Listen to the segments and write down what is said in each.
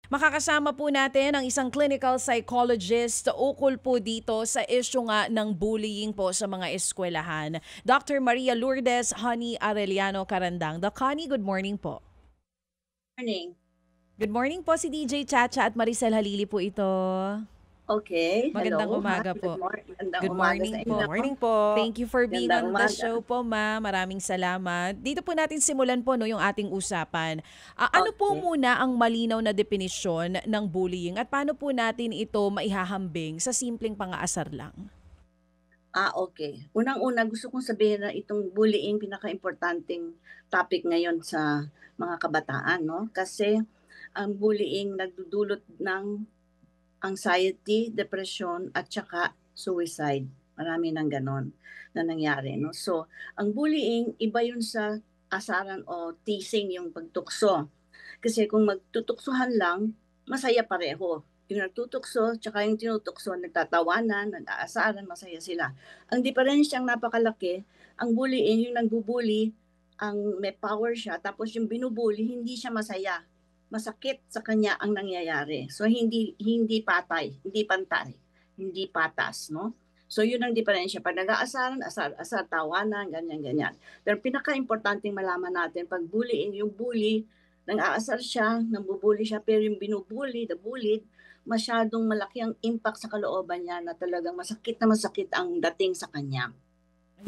Makakasama po natin ang isang clinical psychologist ukol po dito sa issue nga ng bullying po sa mga eskwelahan. Dr. Maria Lourdes Honey Arellano Carandang. Doc Honey, good morning po. Morning. Good morning po, si DJ Chacha at Maricel Halili po ito. Okay, Magandang hello. Hi, umaga good po. morning. Magandang Good umaga morning sa po. inyo. Morning po. Thank you for being Magandang on the umaga. show po, ma. Maraming salamat. Dito po natin simulan po no, yung ating usapan. Ano po Okay. muna ang malinaw na definisyon ng bullying at paano po natin ito maihahambing sa simpleng pang-aasar lang? Okay. Unang-una gusto kong sabihin na itong bullying pinakaimportanteng topic ngayon sa mga kabataan, no? Kasi ang bullying nagdudulot ng anxiety, depression at saka suicide. Marami ng ganon na nangyari, no? So, ang bullying iba yun sa asaran o teasing, yung pagtukso. Kasi kung magtutuksohan lang, masaya pareho. Yung nagtutukso, tsaka yung tinutukso, nagtatawanan, nag-aasaran, masaya sila. Ang diferensyang napakalaki, ang bullying, yung nagbubully, ang may power siya, tapos yung binubully, hindi siya masaya. Masakit sa kanya ang nangyayari. So hindi patay, hindi pantay, hindi patas, no? So yun ang diferensya. Pag nag-aasaran, asar, tawanan, ganyan-ganyan. Pero pinaka-importanting malaman natin, pag bullying, yung bully, nang-aasar siya, nambubuli siya, pero yung binubuli, the bullied, masyadong malaki ang impact sa kalooban niya na talagang masakit na masakit ang dating sa kanya.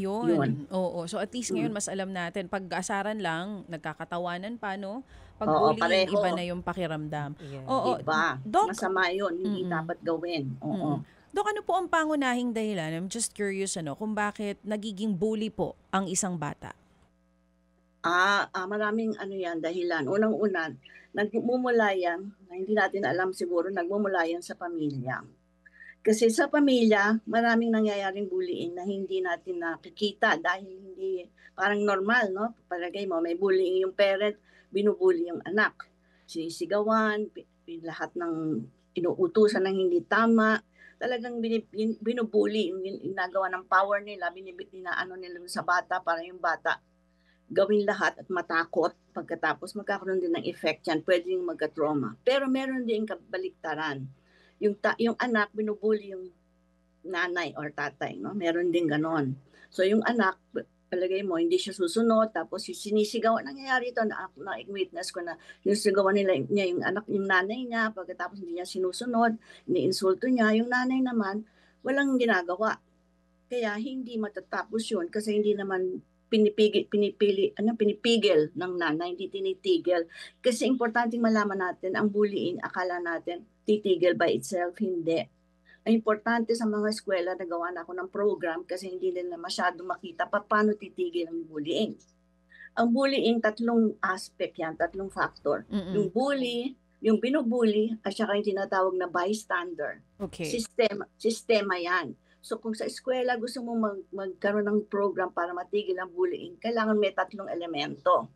Yun. Yun, oo. So at least ngayon Mm. mas alam natin, pag asaran lang, nagkakatawanan pa, no? Pag Oo, bullying, pareho. iba na yung pakiramdam. Yeah. Oo, Iba. Doc, Masama yun, hindi mm-mm, dapat gawin. mm-mm. Oo. Doc, ano po ang pangunahing dahilan? I'm just curious, ano, kung bakit nagiging bully po ang isang bata? Maraming ano yan, dahilan. Unang-una, nagmumula yan, na hindi natin alam siguro, nagmumula yan sa pamilya. Kasi sa pamilya, maraming nangyayaring bullying na hindi natin nakikita dahil hindi, parang normal, no? Palagay mo, may bullying yung parent, binubully yung anak. Sinisigawan, lahat ng inuutusan ng hindi tama, talagang binubully, yung ginagawa ng power nila, inaano nila sa bata para yung bata gawin lahat at matakot pagkatapos magkakaroon din ng effect yan, pwedeng magka-trauma. Pero meron din kabaliktaran. Yung anak, binubuli yung nanay or tatay, no? Meron din ganon. So yung anak, palagay mo, hindi siya susunod, tapos sinisigaw, nangyayari ito, na-witness ko na yung sigawan niya yung anak, yung nanay niya, pagkatapos hindi niya sinusunod, iniinsulto niya, yung nanay naman, walang ginagawa. Kaya hindi matatapos yun kasi hindi naman pinipigil ng nanay, hindi tinitigil. Kasi importanteng malaman natin, ang bullying, akala natin, titigil by itself, hindi. Ang importante sa mga eskwela, nagawa na ako ng program kasi hindi nila masyadong makita paano titigil ang bullying. Ang bullying, tatlong aspect yan, tatlong factor. Mm-mm. Yung bully, yung binubully, at saka yung tinatawag na bystander. Okay. Sistema yan. So kung sa eskwela gusto mo magkaroon ng program para matigil ang bullying, kailangan may tatlong elemento.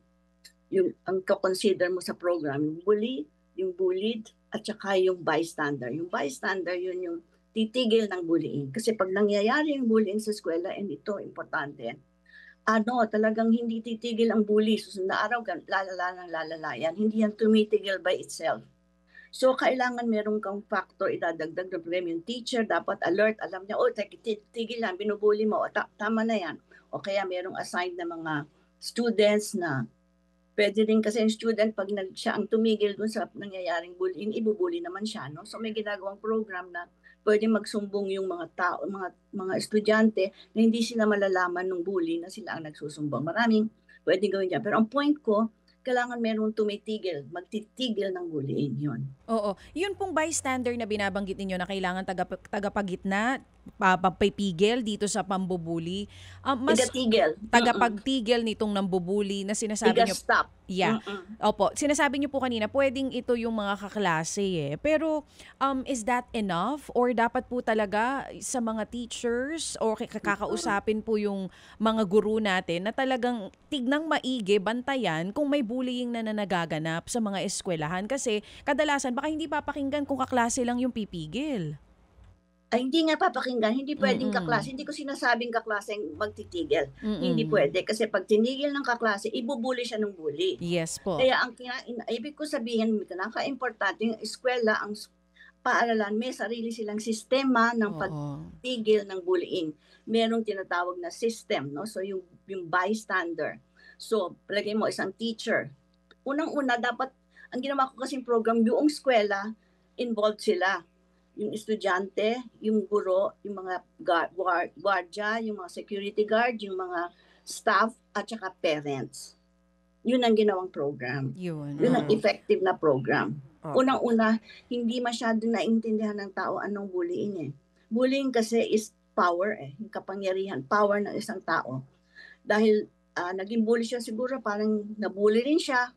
Yung ang consider mo sa program, yung bully, yung bullied, at saka yung bystander. Yung bystander, yun yung titigil ng bullying. Kasi pag nangyayari yung bullying sa eskwela, and ito importante, talagang hindi titigil ang bully. Susunod na araw, lalala yan. Hindi yan tumitigil by itself. So, kailangan meron kang factor idadagdag na program. Yung teacher dapat alert, alam niya, tigil lang, binubuli mo, tama na yan. O kaya merong assigned na mga students na pwede din kasi yung student, pag siya ang tumigil dun sa nangyayaring bullying, ibubuli naman siya. No? So, may ginagawang program na pwede magsumbong yung mga tao, mga estudyante na hindi sila malalaman ng bully na sila ang nagsusumbong. Maraming pwede gawin dyan. Pero ang point ko, kailangan merong tumitigil, magtitigil ng bullying yun. Oo. Yun pong bystander na binabanggit ninyo na kailangan tagapagitna, pagpipigil dito sa pambubuli. Mas Tigatigil. tagapagtigil nitong nambubuli na sinasabi nyo. Tiga-stop. Yeah. Opo. Sinasabi nyo po kanina, pwedeng ito yung mga kaklase eh. Pero is that enough? Or dapat po talaga sa mga teachers o kakausapin po yung mga guru natin na talagang tignang maigi, bantayan kung may bullying na nagaganap sa mga eskwelahan? Kasi kadalasan baka hindi papakinggan kung kaklase lang yung pipigil. Ay hindi nga papakinggan, hindi puwedeng Mm. kaklase, hindi ko sinasabing kaklase ang magtitigil, hindi Mm. puwede kasi 'pag tinigil ng kaklase ibu-bully siya ng bully. Yes po. Kaya ang ibig ko sabihin pinakaimportante yung eskuwela, ang paaralan may sarili silang sistema ng Oo. pagpigil ng bullying. Merong tinatawag na system 'no, so yung bystander. So, palagay mo isang teacher, unang-una dapat ang ginawa ko kasing program buong eskuwela involved sila. Yung estudyante, yung guro, yung mga guardya, yung mga security guard, yung mga staff, at saka parents. Yun ang ginawang program. Yun, Yun ang oo. effective na program. Opo. Unang-una, hindi masyadong naintindihan ng tao anong bullying eh. Bullying kasi is power eh, yung kapangyarihan, power ng isang tao. Dahil naging bully siya siguro, parang nabully rin siya,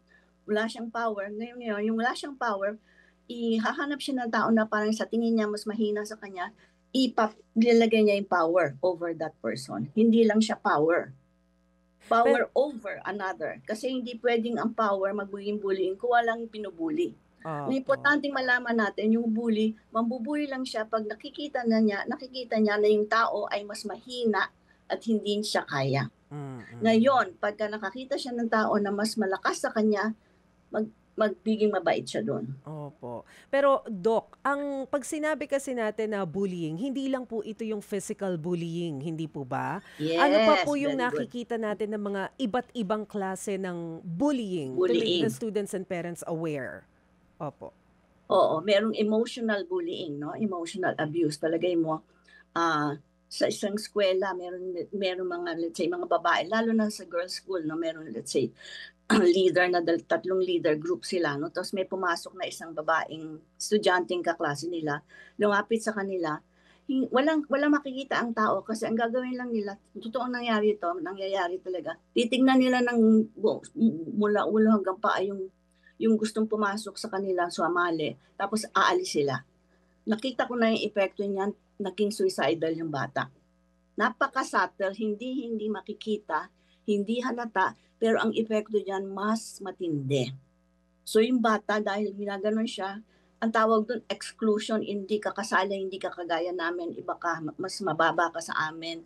wala siyang power. Ngayon, yung wala siyang power, ihahanap siya ng tao na parang sa tingin niya mas mahina sa kanya, ilalagay niya yung power over that person. Hindi lang siya power. Power over another. Kasi hindi pwedeng ang power magiging bullying kung walang pinubully. Ang Opo. importanteng malaman natin, yung bully, mambubully lang siya pag nakikita niya na yung tao ay mas mahina at hindi siya kaya. Ngayon, pagka nakakita siya ng tao na mas malakas sa kanya, magbiging mabait siya doon. Opo. Pero Doc, pag sinabi kasi natin na bullying, hindi lang po ito yung physical bullying, hindi po ba? Yes, Ano pa po yung very good. nakikita natin ng mga iba't ibang klase ng bullying to make the Bullying. students and parents aware? Opo. Oo, merong emotional bullying, no? Emotional abuse. Palagay mo, sa isang eskwela, meron mga, let's say, mga babae, lalo na sa girls' school, no? Meron, let's say, leader na tatlong leader group sila, no? Tapos may pumasok na isang babaeng estudyanteng kaklase nila, lumapit sa kanila, walang makikita ang tao kasi ang gagawin lang nila, totoong nangyayari talaga. Titingnan nila ng mula ulo hanggang paa yung gustong pumasok sa kanila, sumali, tapos aalis sila. Nakita ko na yung epekto niyan, naging suicidal yung bata. Napaka-subtle, hindi makikita, hindi halata, pero ang epekto niyan mas matindi. So yung bata, dahil ginaganon siya, ang tawag doon exclusion, hindi ka kasali, hindi ka kagaya namin, iba ka, mas mababa ka sa amin,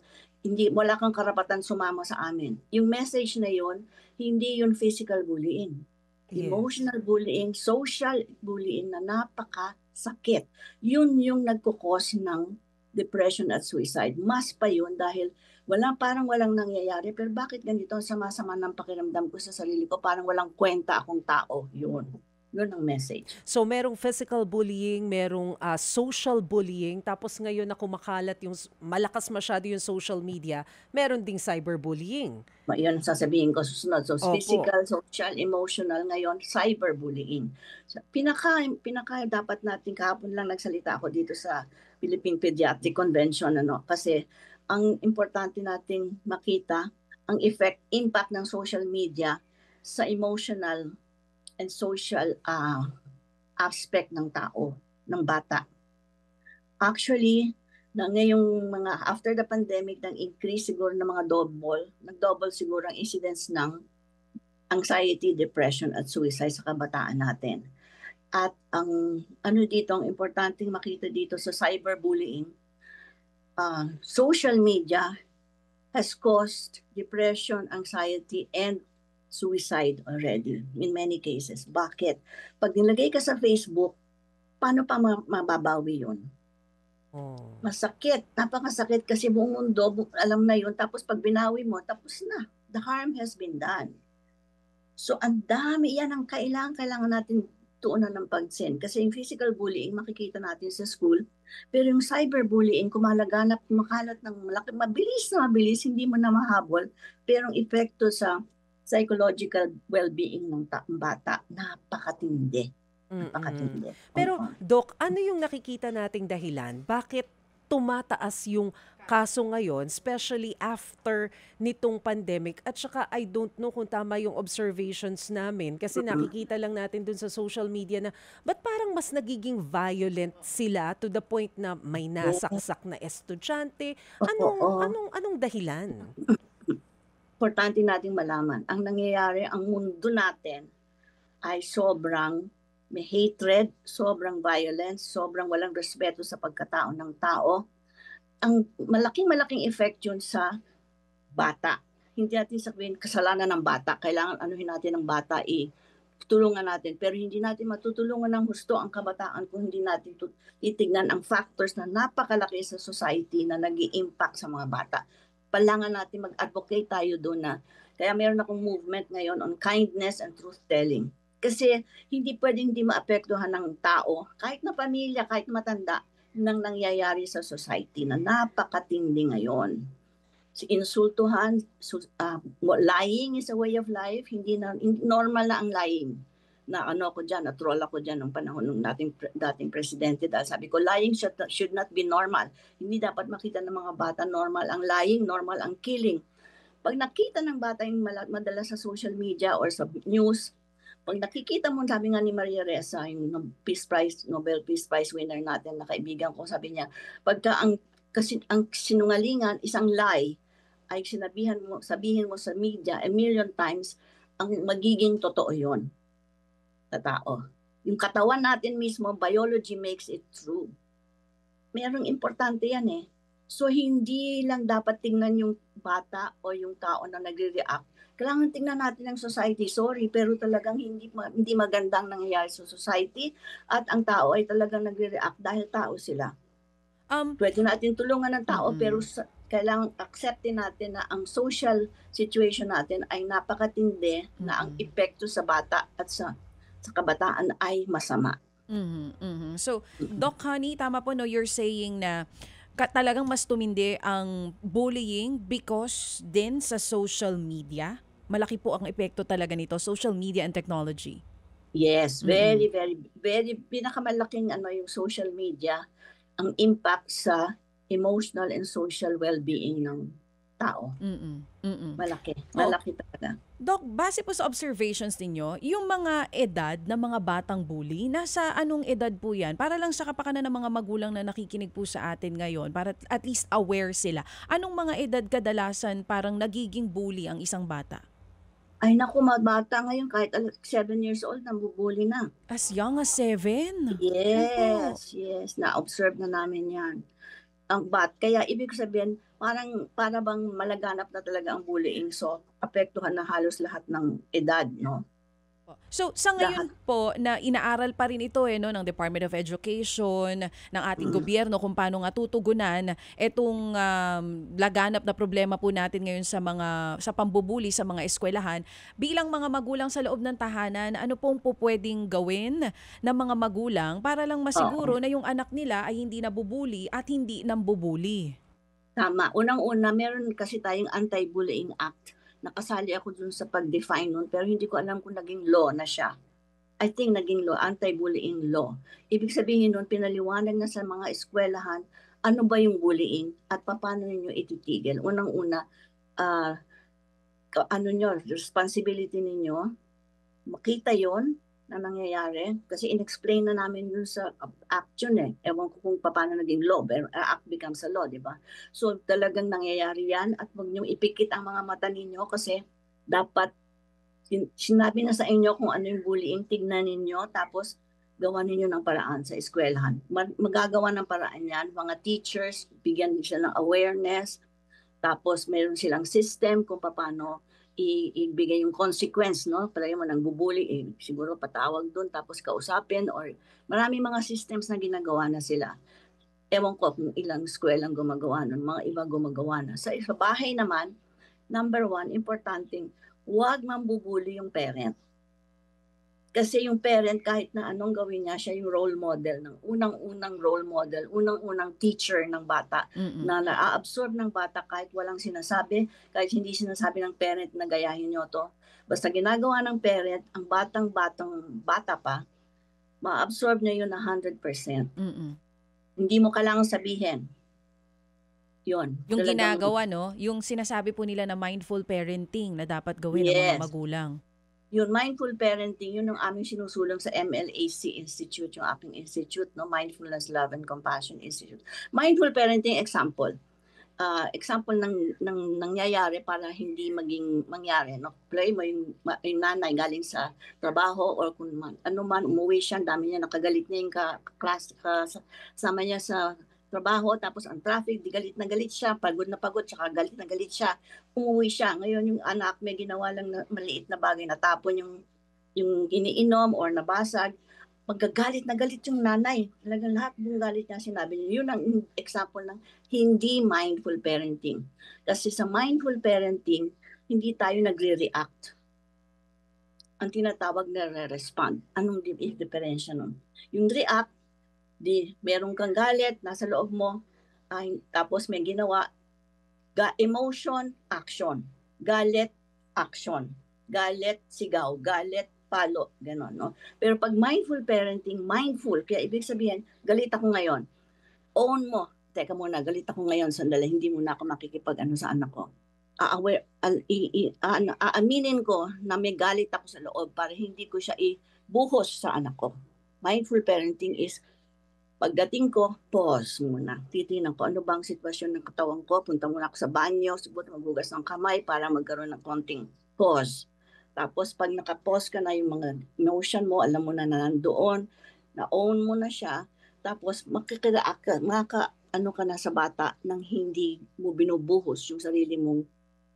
wala kang karapatan sumama sa amin. Yung message na yun, hindi yun physical bullying. Yes. Emotional bullying, social bullying na napakasakit. Yun yung nagkukos ng depression at suicide. Mas pa yun dahil parang walang nangyayari, pero bakit ganito? Ang sama-sama ng pakiramdam ko sa sarili ko, parang walang kwenta akong tao. Yun ang message. So merong physical bullying, merong social bullying, tapos ngayon na kumakalat yung malakas masyado yung social media, meron ding cyberbullying. Yan ang sasabihin ko susunod. So Opo. physical, social, emotional, ngayon cyberbullying. So, pinaka dapat natin, kahapon lang nagsalita ako dito sa Philippine Pediatric Convention, kasi ang importante nating makita ang impact ng social media sa emotional and social aspect ng tao, ng bata. Actually, ngayong mga after the pandemic, nag-increase siguro ng mga nag-double siguro ang incidence ng anxiety, depression at suicide sa kabataan natin. At ang ang importanteng makita dito sa cyberbullying, social media has caused depression, anxiety, and suicide already in many cases. Bakit? Pag nilagay ka sa Facebook, paano pa mababawi yun? Oh. Masakit, napakasakit kasi buong mundo alam na yun, tapos pag binawi mo, tapos na. The harm has been done. So ang dami, yan ang kailangan natin tuunan ng pansin. Kasi yung physical bullying, makikita natin sa school, pero yung cyberbullying, kumakalat ng mabilis, hindi mo na mahabol, pero ang epekto sa psychological well-being ng bata, napakatindi. Napakatindi. Pero Doc, ano yung nakikita nating dahilan? Bakit tumataas yung kaso ngayon, especially after nitong pandemic? At saka I don't know kung tama yung observations namin kasi nakikita lang natin dun sa social media na ba't parang mas nagiging violent sila to the point na may nasaksak na estudyante? Anong dahilan? Importante nating malaman, ang nangyayari, ang mundo natin ay sobrang may hatred, sobrang violence, sobrang walang respeto sa pagkatao ng tao. Ang malaking effect yun sa bata. Hindi natin sabihin kasalanan ng bata. Kailangan anuhin natin ng bata, tulungan natin. Pero hindi natin matutulungan ng husto ang kabataan kung hindi natin titignan ang factors na napakalaki sa society na nag-i-impact sa mga bata. Kailangan natin mag-advocate tayo doon na. Kaya meron akong movement ngayon on kindness and truth-telling. Kasi hindi pwedeng hindi maapektuhan ng tao, kahit na pamilya, kahit matanda, nang nangyayari sa society na napakatindi ngayon. Insultuhan, lying is a way of life, hindi normal na ang lying. Na troll ako dyan ng panahon ng dating presidente dahil sabi ko, lying should not be normal. Hindi dapat makita ng mga bata normal ang lying, normal ang killing. Pag nakita ng bata yung madalas sa social media or sa news, pag nakikita mo, sabi nga ni Maria Ressa, yung Nobel Peace Prize winner natin na kaibigan ko, sabi niya, pagka ang sinungalingan, isang lie, ay sabihin mo sa media a million times, ang magiging totoo yon sa tao. Yung katawan natin mismo, biology makes it true. Merong importante yan eh. So hindi lang dapat tingnan yung bata o yung tao na nagre-react. Kailangan tingnan natin ang society. Sorry, pero talagang hindi magandang nangyayari sa society at ang tao ay talagang nagre-react dahil tao sila. Pwede natin tulungan ng tao pero kailangan acceptin natin na ang social situation natin ay napakatindi na ang epekto sa bata at sa kabataan ay masama. So, Doc Honey, tama po no, you're saying na talagang mas tumindi ang bullying because din sa social media. Malaki po ang epekto talaga nito, social media and technology. Yes, very pinakamalaking yung social media, ang impact sa emotional and social well-being ng tao. Malaki talaga. Doc, base po sa observations ninyo, yung mga edad ng mga batang bully, nasa anong edad po yan? Para lang sa kapakanan ng mga magulang na nakikinig po sa atin ngayon, para at least aware sila. Anong mga edad kadalasan parang nagiging bully ang isang bata? Ay naku, mga bata ngayon kahit 7 years old, nambubuli na. As young as 7? Yes. Na-observe na namin yan. Kaya ibig sabihin, para bang malaganap na talaga ang bullying. So, apektuhan na halos lahat ng edad, no? So, sa ngayon po na inaaral pa rin ito ng Department of Education, ng ating gobyerno kung paano nga tutugunan itong laganap na problema po natin ngayon sa pambubuli sa mga eskwelahan. Bilang mga magulang sa loob ng tahanan, ano pong pwedeng gawin ng mga magulang para lang masiguro na yung anak nila ay hindi nabubuli at hindi nambubuli? Tama. Unang-una, meron kasi tayong Anti-Bullying Act. Nakasali ako dun sa pag-define nun, pero hindi ko alam kung naging law na siya. I think naging law, anti-bullying law. Ibig sabihin nun, pinaliwanag na sa mga eskwelahan, ano ba yung bullying at paano ninyo ititigil. Unang-una, responsibility ninyo, makita yon na nangyayari. Kasi in-explain na namin yun sa action eh. Ewan ko kung paano naging law, pero act becomes a law, di ba? So talagang nangyayari yan at huwag niyong ipikit ang mga mata ninyo kasi dapat sinabi na sa inyo kung ano yung bullying, tignan ninyo, tapos gawa ninyo ng paraan sa eskwelahan. Magagawa ng paraan yan, mga teachers, bigyan sila ng awareness, tapos meron silang system kung paano ibigay yung consequence, no? Palagi mo nang bubuli, siguro patawag doon, tapos kausapin, or marami mga systems na ginagawa na sila. Ewan ko kung ilang eskweleng gumagawa nun, mga iba gumagawa na. Sa bahay naman, number 1, importanteng, huwag mambubuli yung parent. Kasi yung parent, kahit na anong gawin niya, siya yung role model, ng unang-unang role model, unang-unang teacher ng bata, na na-absorb ng bata kahit walang sinasabi, kahit hindi sinasabi ng parent na gayahin nyo to. Basta ginagawa ng parent, ang bata pa, ma-absorb niya yun na 100%. Hindi mo kailangang sabihin. Yun. Yung ginagawa, no? Yung sinasabi po nila na mindful parenting na dapat gawin ng mga magulang. Yung mindful parenting, yun ang aming sinusulong sa MLAC Institute, yung aking institute, no? Mindfulness, Love and Compassion Institute. Mindful parenting, example, example ng nangyayari para hindi maging mangyari, no? Play mo yung nanay galing sa trabaho or kung ano man, umuwi siya, ang dami niya nakagalit niya yung kasama niya sa trabaho, tapos ang traffic, di galit na galit siya, pagod na pagod, tsaka galit na galit siya, umuwi siya. Ngayon yung anak may ginawa lang na maliit na bagay, natapon yung iniinom or nabasag, magagalit na galit yung nanay. Talagang lahat ng galit niya sinabi niya. Yun ang example ng hindi mindful parenting. Kasi sa mindful parenting, hindi tayo nagre-react. Ang tinatawag na re-respond. Anong diferensya nun? Yung react, di meron kang galit, nasa loob mo, tapos may ginawa, emotion, action. Galit, action. Galit, sigaw. Galit, palo, gano'n, no? Pero pag mindful parenting, mindful, kaya ibig sabihin, galit ako ngayon. Own mo, teka muna, galit ako ngayon, sandali, hindi muna ako makikipag-ano sa anak ko. Aaminin ko na may galit ako sa loob para hindi ko siya ibuhos sa anak ko. Mindful parenting is, pagdating ko, pause muna. Titingnan ko, ano ba ang sitwasyon ng katawan ko? Punta muna ako sa banyo, subukan maghugas ng kamay para magkaroon ng konting pause. Tapos pag naka-pause ka na yung mga emotion mo, alam mo na nandoon, na-own mo na siya, tapos ano ka na sa bata nang hindi mo binubuhos yung sarili mong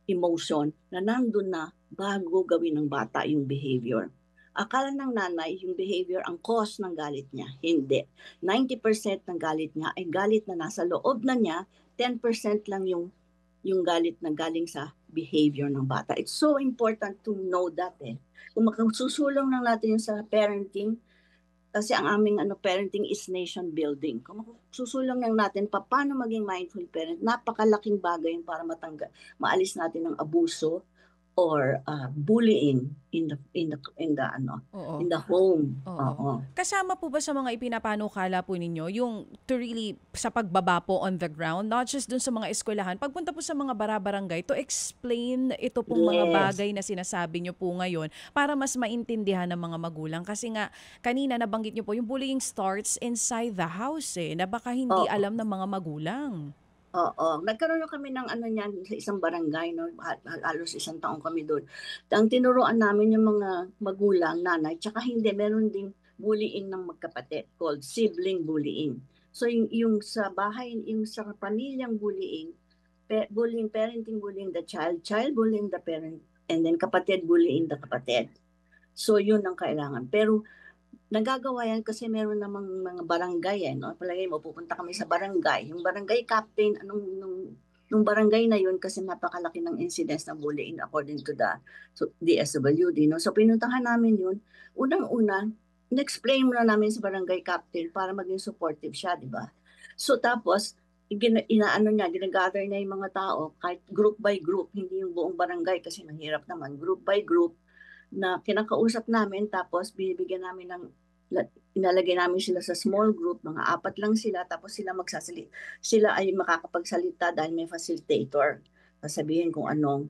emotion na nandun na bago gawin ng bata yung behavior. Akala ng nanay, yung behavior ang cause ng galit niya. Hindi. 90% ng galit niya ay galit na nasa loob na niya, 10% lang yung galit na galing sa behavior ng bata. It's so important to know that Kung makasusulong lang natin yung sa parenting, kasi ang aming parenting is nation building. Kung makasusulong lang natin paano maging mindful parent, napakalaking bagay para maalis natin ng abuso or bullying in the home. Oo. Kasama po ba sa mga ipinapanukala po ninyo yung to really sa pagbaba po on the ground, not just dun sa mga eskwelahan, pagpunta po sa mga bara-barangay to explain ito pong mga bagay na sinasabi nyo po ngayon para mas maintindihan ng mga magulang? Kasi nga kanina nabanggit nyo po yung bullying starts inside the house na baka hindi alam ng mga magulang. Oo. Nagkaroon kami ng niyan sa isang barangay, no? Halos isang taon kami doon. Ang tinuruan namin yung mga magulang, nanay, tsaka hindi, meron ding bullying ng magkapatid called sibling bullying. So yung sa bahay, yung sa pamilyang bullying, parenting bullying the child bullying the parent, and then kapatid bullying the kapatid. So yun ang kailangan. Pero nagagawa yan kasi meron namang mga barangay no? Palagay mo, pupunta kami sa barangay. Yung barangay captain, nung barangay na yun, kasi napakalaki ng incidence ng bullying according to the DSWD. No? So pinuntahan namin yun. Unang-una, in-explain muna namin sa barangay captain para maging supportive siya, di ba? So tapos, ginagather niya yung mga tao, kahit group by group, hindi yung buong barangay kasi mahirap naman, group by group, na kinakausap namin, tapos binibigyan namin inalagay namin sila sa small group, mga 4 lang sila, tapos sila ay makakapagsalita dahil may facilitator. Sasabihin kung anong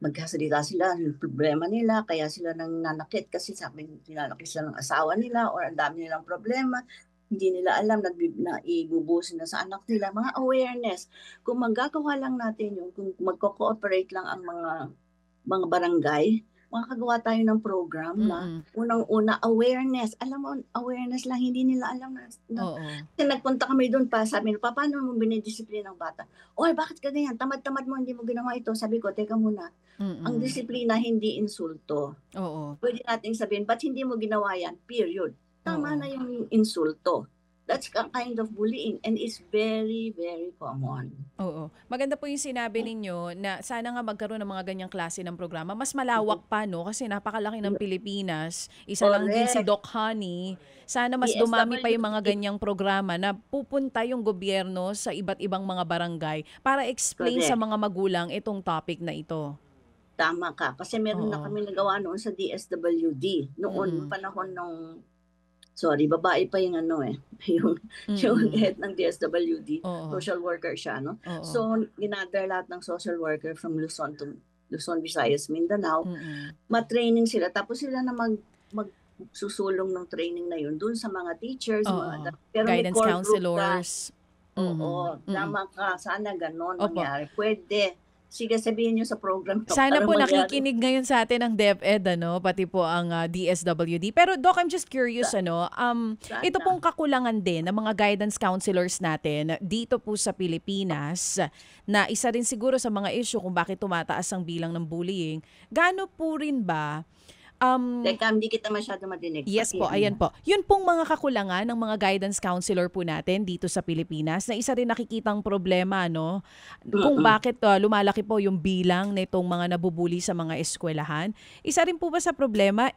magkasalita sila, yung problema nila, kaya sila nananakit kasi nilalaki sila ng asawa nila or ang dami nilang problema, hindi nila alam na ibubusin na sa anak nila. Mga awareness. Kung magagawa lang natin yung, kung magko-cooperate lang ang mga barangay, makakagawa tayo ng program na unang-una awareness. Alam mo, awareness lang, hindi nila alam na. Kasi nagpunta kami doon pa, sabi nila, paano mo binidisiplina ng bata? Oy, bakit ka ganyan? Tamad-tamad mo, hindi mo ginawa ito. Sabi ko, teka muna, ang disiplina hindi insulto. Pwede nating sabihin, ba't hindi mo ginawa yan? Period. Tama na yung insulto. That's a kind of bullying and it's very, very common. Maganda po yung sinabi ninyo na sana nga magkaroon ng mga ganyang klase ng programa. Mas malawak pa, no? Kasi napakalaki ng Pilipinas. Isa lang din si Doc Honey. Sana mas dumami pa yung mga ganyang programa na pupunta yung gobyerno sa iba't ibang mga barangay para explain sa mga magulang itong topic na ito. Tama ka. Kasi meron na kami nagawa noon sa DSWD. Noon, panahon nung babae pa yung yung head ng DSWD, social worker siya, no? So, ginather lahat ng social worker from Luzon, Visayas, Mindanao, ma-training sila, tapos sila na magsusulong ng training na yun dun sa mga teachers, guidance counselors. Oo, Mhm. Mm. tama ka. Sana gano'n Opo. mangyari. Pwede. Sige, sabihin niyo sa program niyo Sana para po mangyari. nakikinig ngayon sa atin ang DepEd, ano, pati po ang DSWD. Pero Doc, I'm just curious, Sa ano, ito sana. pong kakulangan din ng mga guidance counselors natin dito po sa Pilipinas, na isa rin siguro sa mga issue kung bakit tumataas ang bilang ng bullying. Gaano po rin ba, um, Teka, hindi kita masyado madinig. yes po, ayan Pakiano. po. Yun pong mga kakulangan ng mga guidance counselor po natin dito sa Pilipinas na isa rin nakikitang problema, no? Kung Mm. bakit lumalaki po yung bilang nitong mga nabubuli sa mga eskwelahan. Isa rin po ba sa problema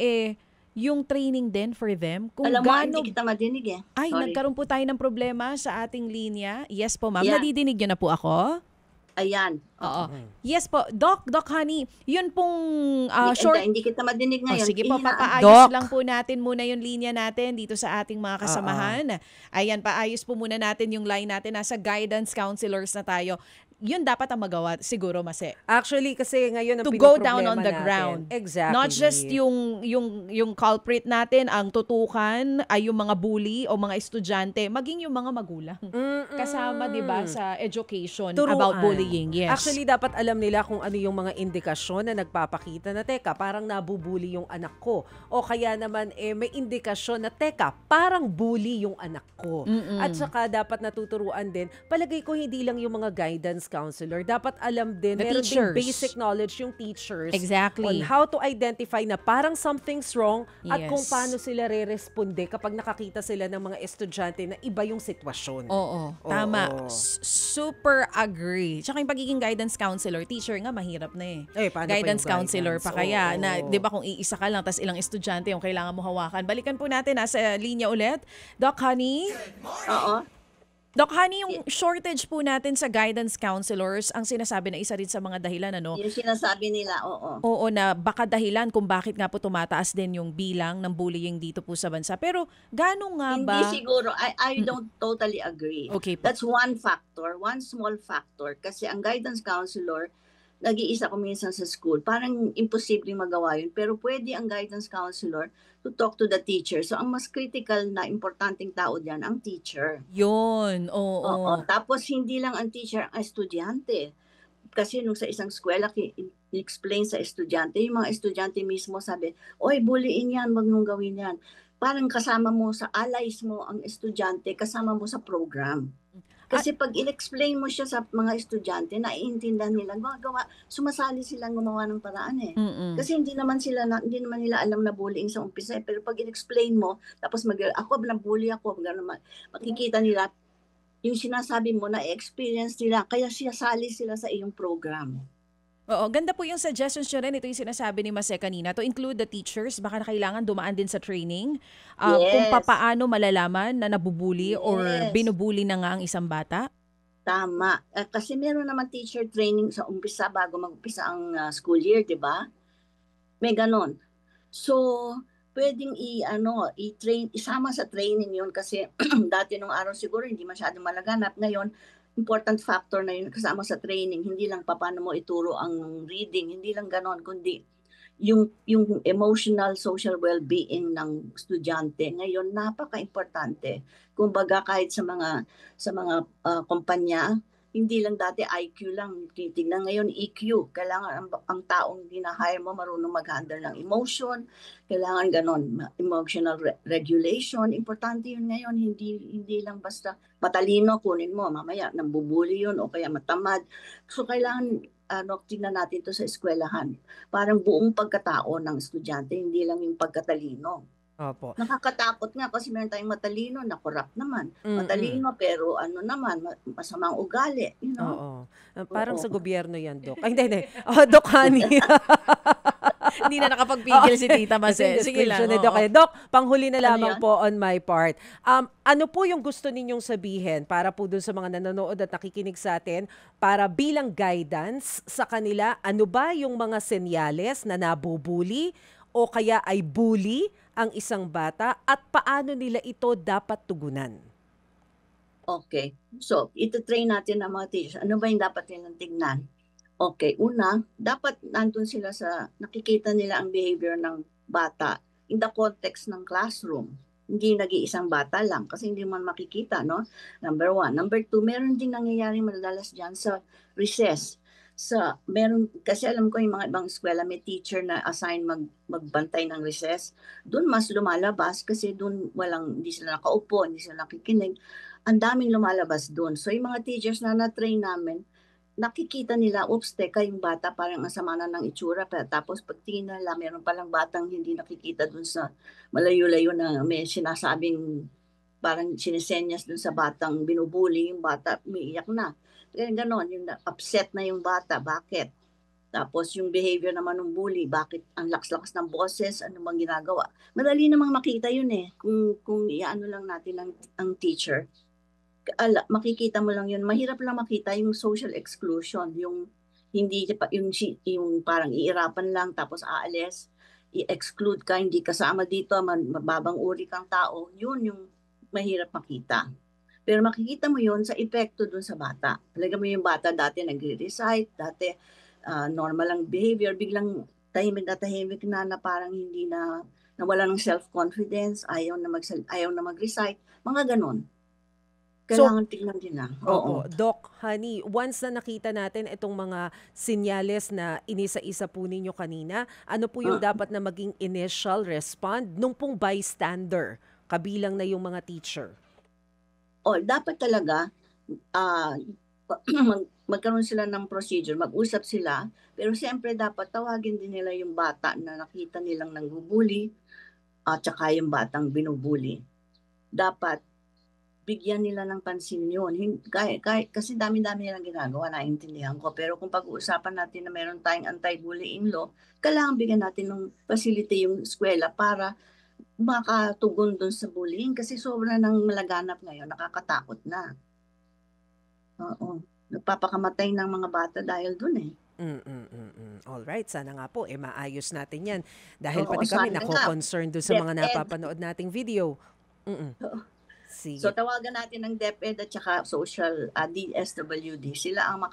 yung training din for them? Kung Alam mo, hindi gaano. kita madinig eh. Ay, Sorry. nagkaroon po tayo ng problema sa ating linya. Yes po, ma'am. Yeah. Nadidinig niyo na po ako? Ayan. Oo. Yes po. Doc Honey, yun pong short. Hindi kita madinig Oh, ngayon. sige po, Ihinaan. papaayos Doc. lang po natin muna yung linya natin dito sa ating mga kasamahan. Ayan, paayos po muna natin yung line natin. Nasa guidance counselors na tayo. Yun dapat ang magawa, siguro, Mase. Actually, kasi ngayon ang To go down pinoproblema on the natin. ground. Exactly. Not just yung culprit natin, ang tutukan ay yung mga bully o mga estudyante, maging yung mga magulang. Kasama, 'di ba, sa education Turuan. about bullying. Yes. Actually, dapat alam nila kung ano yung mga indikasyon na nagpapakita na, teka, parang nabubuli yung anak ko. O kaya naman, may indikasyon na, teka, parang bully yung anak ko. At saka, dapat natuturuan din, palagay ko hindi lang yung mga guidance counselor, dapat alam din, The meron teachers. din basic knowledge yung teachers Exactly. on how to identify na parang something's wrong at kung Yes. paano sila re-responde kapag nakakita sila ng mga estudyante na iba yung sitwasyon. Oo, tama. Oo. Super agree. Tsaka yung pagiging guidance counselor, teacher nga mahirap na Paano pa guidance yung counselor pa kaya Oo. na 'di ba kung iisa ka lang tas ilang estudyante yung kailangan mo hawakan. Balikan po natin nasa linya ulit. Doc Honey, Oo. yung shortage po natin sa guidance counselors, ang sinasabi na isa rin sa mga dahilan, ano? Yung sinasabi nila, oo. Oo, na baka dahilan kung bakit nga po tumataas din yung bilang ng bullying dito po sa bansa. Pero gaano nga ba? Hindi siguro. I don't totally agree. Okay po. That's one factor, one small factor. Kasi ang guidance counselor, nag-iisa ko minsan sa school, parang imposible magawa yun. Pero pwede ang guidance counselor to talk to the teacher. So ang mas critical na importanteng tao diyan ang teacher. Yun, oo. Oo. Tapos hindi lang ang teacher, ang estudyante. Kasi nung sa isang eskwela, explain sa estudyante, yung mga estudyante mismo sabi, oy, bullying yan, wag mong gawin yan. Parang kasama mo sa allies mo ang estudyante, kasama mo sa program. Kasi pag in-explain mo siya sa mga estudyante, naiintindihan nila, sumasali silang gumawa ng paraan eh. Kasi hindi naman nila alam na bullying sa umpisa eh. Pero pag in-explain mo, tapos ako na-bully ako, makikita nila, yung sinasabi mo na experience nila, kaya sali sila sa iyong program. Oo, ganda po yung suggestions nyo rin. Ito yung sinasabi ni Mase kanina. To include the teachers, baka na kailangan dumaan din sa training. Kung Yes. paano malalaman na nabubuli or Yes. binubuli na nga ang isang bata. Tama. Kasi meron naman teacher training sa umpisa bago mag-umpisa ang school year, di ba? May ganon. So, pwedeng i-train, isama sa training yun kasi dati nung araw siguro hindi masyadong malaganap. Ngayon, important factor na yun kasama sa training. Hindi lang paano mo ituro ang reading, hindi lang ganon, kundi yung emotional, social well-being ng estudyante. Ngayon, napaka-importante. Kumbaga kahit sa mga kumpanya, hindi lang dati IQ lang titignan, ngayon EQ. Kailangan ang taong hina-hire mo marunong mag-handle ng emotion, kailangan ganon, emotional regulation. Importante yun ngayon, hindi lang basta matalino kunin mo, mamaya nambubuli yun o kaya matamad. So kailangan tingnan natin to sa eskwelahan. Parang buong pagkatao ng estudyante, hindi lang yung pagkatalino. Opo. Nakakatakot nga kasi meron tayong matalino na corrupt naman. Matalino pero masamang ugali. You know? Oo. Parang Oo. sa gobyerno yan, Doc. Ay, hindi. Doc Honey. Hindi na nakapagpigil si Tita Mase. Kasi Sige lang. description ni oo. Doc. Doc, panghuli na Ano lamang yan? po on my part. Ano po yung gusto ninyong sabihin para po dun sa mga nanonood at nakikinig sa atin para bilang guidance sa kanila, ano ba yung mga senyales na nabubuli o kaya ay bully ang isang bata at paano nila ito dapat tugunan? Okay. So, ito-train natin ang mga teachers. Ano ba yung dapat nilang tignan? Okay. Una, dapat nandun sila nakikita nila ang behavior ng bata in the context ng classroom. hindi nag-iisang bata lang kasi hindi man makikita, no? Number one. Number two, meron din nangyayari madalas dyan sa recess. Meron, kasi alam ko yung mga ibang eskwela may teacher na assign magbantay ng recess. Doon mas lumalabas kasi doon hindi sila nakaupo, hindi sila nakikinig. Ang daming lumalabas doon. So yung mga teachers na na-train namin, nakikita nila, oops, teka, yung bata parang ang sama na ng itsura. Tapos pagtingin nila, meron palang batang hindi nakikita dun sa malayo-layo na may sinasabing parang sinisenyas dun sa batang binubuli, yung bata umiiyak na. Kaya ganon, yung upset na yung bata, bakit? Tapos yung behavior naman ng bully, bakit ang lakas-lakas ng boses, ano bang ginagawa? Madali namang makita yun eh, kung iano lang natin ang teacher. Makikita mo lang yun. Mahirap lang makita yung social exclusion, yung hindi yung parang iirapan lang tapos aalis, i-exclude ka, hindi kasama dito, mababang uri kang tao. Yun yung mahirap makita. Pero makikita mo yun sa epekto dun sa bata. Talaga mo yung bata dati nagre-recite, dati normal lang behavior, biglang tahimik na parang hindi na nawala ng self-confidence, ayaw na mag-recite, mga ganon. Kailangan tignan din na. Oo. Doc, honey, once na nakita natin itong mga sinyales na inisa-isa po ninyo kanina, ano po yung dapat na maging initial respond nung pong bystander, kabilang na yung mga teacher? Dapat talaga magkaroon sila ng procedure, mag-usap sila, pero siyempre dapat tawagin din nila yung bata na nakita nilang nangbubuli at saka yung batang binubuli. Dapat bigyan nila ng pansin yun. Kasi dami-dami nilang ginagawa, naiintindihan ko. Pero kung pag-uusapan natin na meron tayong anti-bullying law, kailangan bigyan natin ng facility yung eskwela para makatugon dun sa bullying. Kasi sobra nang malaganap ngayon, nakakatakot na. Nagpapakamatay ng mga bata dahil dun eh. Alright, sana nga po maayos natin yan. Dahil pati kami nako-concern doon sa mga napapanood nating video. Sige. So tawagan natin ng DepEd at saka social DSWD. Sila ang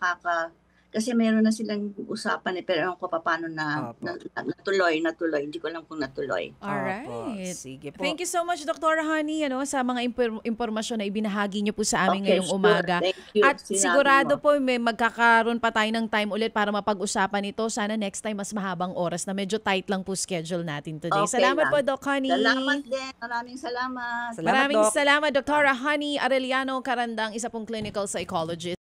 kasi meron na silang usapan pero ewan ko paano natuloy. Hindi ko alam kung natuloy. Alright. Sige po. Thank you so much, Dr. Honey, sa mga impormasyon na ibinahagi niyo po sa amin ngayong sure. umaga. Thank you. At Sinabi sigurado mo. po may magkakaroon pa tayo ng time ulit para mapag-usapan ito. Sana next time mas mahabang oras na medyo tight lang po schedule natin today. Okay Salamat lang. po, Doc Honey. Salamat din. Maraming salamat. Salamat, Maraming Doc. salamat, Dr. Honey Arellano Carandang, isa pong clinical psychologist.